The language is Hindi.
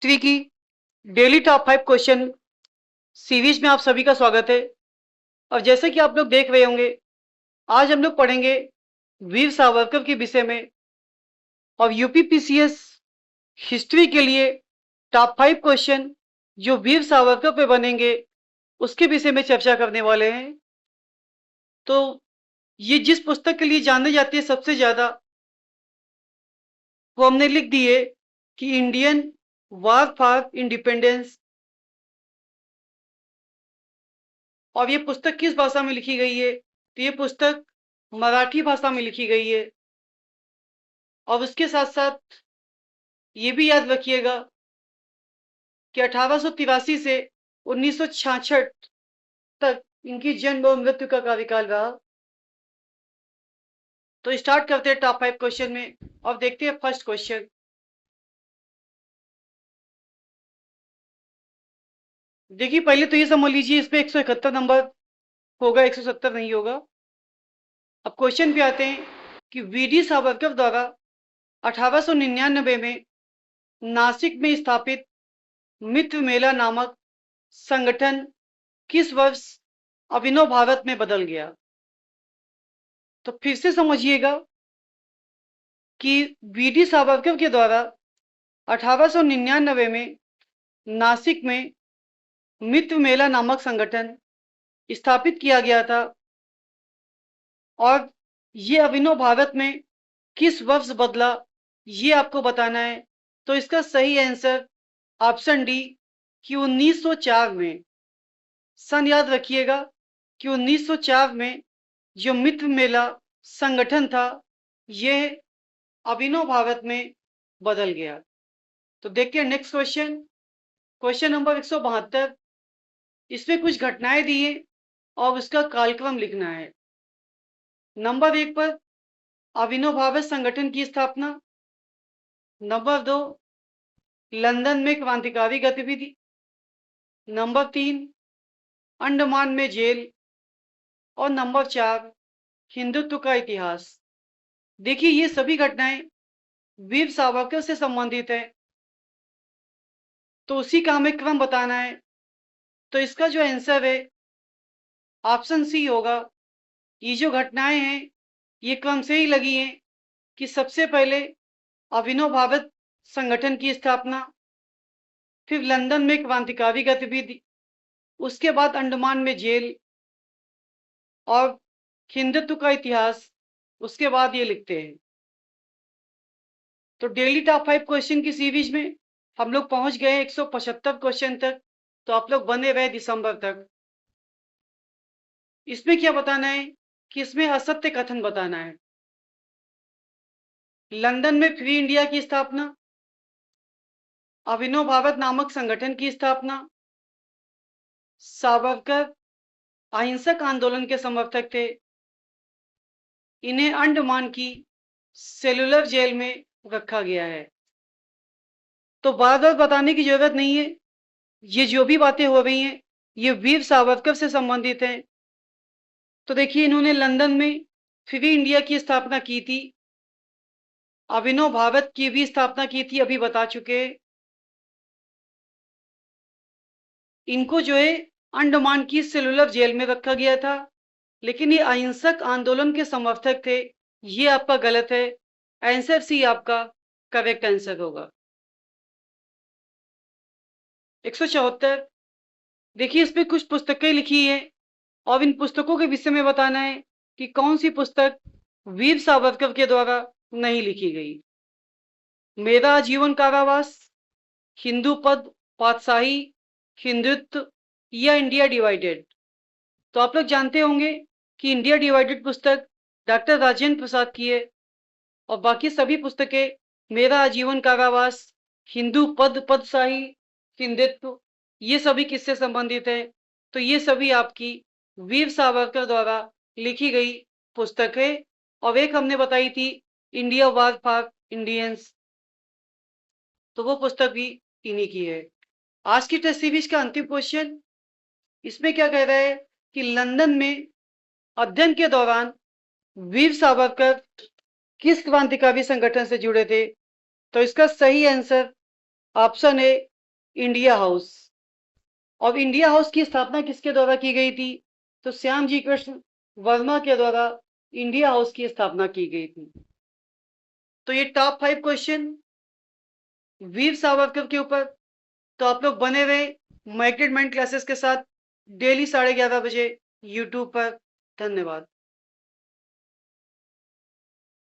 हिस्ट्री की डेली टॉप 5 क्वेश्चन सीरीज में आप सभी का स्वागत है। और जैसे कि आप लोग देख रहे होंगे, आज हम लोग पढ़ेंगे वीर सावरकर के विषय में और यूपीपीसीएस हिस्ट्री के लिए टॉप 5 क्वेश्चन जो वीर सावरकर पे बनेंगे उसके विषय में चर्चा करने वाले हैं। तो ये जिस पुस्तक के लिए जाने जाती है सबसे ज्यादा, वो हमने लिख दी है कि इंडियन वॉर फॉर इंडिपेंडेंस। और ये पुस्तक किस भाषा में लिखी गई है? तो ये पुस्तक मराठी भाषा में लिखी गई है। और उसके साथ साथ ये भी याद रखिएगा कि 1883 से 1966 तक इनकी जन्म और मृत्यु का कार्यकाल रहा। तो स्टार्ट करते हैं टॉप 5 क्वेश्चन में और देखते हैं फर्स्ट क्वेश्चन। देखिए, पहले तो ये समझ लीजिए इस पे 171 नंबर होगा, 170 नहीं होगा। अब क्वेश्चन पे आते हैं कि वीडी सावरकर द्वारा 1899 में नासिक में स्थापित मित्र मेला नामक संगठन किस वर्ष अभिनव भारत में बदल गया? तो फिर से समझिएगा कि वीडी सावरकर के द्वारा 1899 में नासिक में मित्र मेला नामक संगठन स्थापित किया गया था और ये अभिनव भारत में किस वर्ष बदला, ये आपको बताना है। तो इसका सही आंसर ऑप्शन डी कि 1904 में। सन याद रखिएगा कि 1904 में जो मित्र मेला संगठन था यह अभिनव भारत में बदल गया। तो देखिए नेक्स्ट क्वेश्चन, क्वेश्चन नंबर 172। इसमें कुछ घटनाएं दी है और उसका कालक्रम लिखना है। नंबर 1 पर अभिनव भारत संगठन की स्थापना। नंबर 2 लंदन में क्रांतिकारी गतिविधि। नंबर 3 अंडमान में जेल। और नंबर 4 हिंदुत्व का इतिहास। देखिए ये सभी घटनाएं वीर सावरकर से संबंधित है, तो उसी का हमें क्रम बताना है। तो इसका जो आंसर है ऑप्शन सी होगा। ये जो घटनाएं हैं ये क्रम से ही लगी हैं कि सबसे पहले अभिनव भारत संगठन की स्थापना, फिर लंदन में क्रांतिकारी गतिविधि, उसके बाद अंडमान में जेल और हिंदुत्व का इतिहास, उसके बाद ये लिखते हैं। तो डेली टॉप 5 क्वेश्चन की सीरीज में हम लोग पहुंच गए 175 क्वेश्चन तक। तो आप लोग बने रहे दिसंबर तक। इसमें क्या बताना है कि इसमें असत्य कथन बताना है। लंदन में फ्री इंडिया की स्थापना, अभिनव भारत नामक संगठन की स्थापना, सावरकर अहिंसक आंदोलन के समर्थक थे, इन्हें अंडमान की सेलुलर जेल में रखा गया है। तो बार बार बताने की जरूरत नहीं है, ये जो भी बातें हो रही हैं ये वीर सावरकर से संबंधित हैं। तो देखिए इन्होंने लंदन में फ्री इंडिया की स्थापना की थी, अभिनव भारत की भी स्थापना की थी, अभी बता चुके। इनको जो है अंडमान की सेलुलर जेल में रखा गया था, लेकिन ये अहिंसक आंदोलन के समर्थक थे। ये आपका गलत है, आंसर सी आपका करेक्ट आंसर होगा। 174। देखिए इसमें कुछ पुस्तकें लिखी है और इन पुस्तकों के विषय में बताना है कि कौन सी पुस्तक वीर सावरकर के द्वारा नहीं लिखी गई। मेरा जीवन कारावास, हिंदू पद पातशाही, हिंदुत्व या इंडिया डिवाइडेड। तो आप लोग जानते होंगे कि इंडिया डिवाइडेड पुस्तक डॉक्टर राजेंद्र प्रसाद की है और बाकी सभी पुस्तकें मेरा आजीवन कारावास, हिंदू पद पदशाही, हिंदुत्व, ये सभी किससे संबंधित है? तो ये सभी आपकी वीर सावरकर द्वारा लिखी गई पुस्तक है। और एक हमने बताई थी इंडिया वॉर फॉर इंडियंस, तो वो पुस्तक भी इन्हीं की है। आज की टेस्ट सीरीज का अंतिम क्वेश्चन, इसमें क्या कह रहा है कि लंदन में अध्ययन के दौरान वीर सावरकर किस क्रांतिकारी संगठन से जुड़े थे? तो इसका सही आंसर ऑप्शन है इंडिया हाउस। और इंडिया हाउस की स्थापना किसके द्वारा की गई थी? तो श्यामजी कृष्ण वर्मा के द्वारा इंडिया हाउस की स्थापना की गई थी। तो ये टॉप 5 क्वेश्चन वीर सावरकर के ऊपर। तो आप लोग बने रहे माइटेड माइंड क्लासेस के साथ डेली 11:30 बजे यूट्यूब पर। धन्यवाद।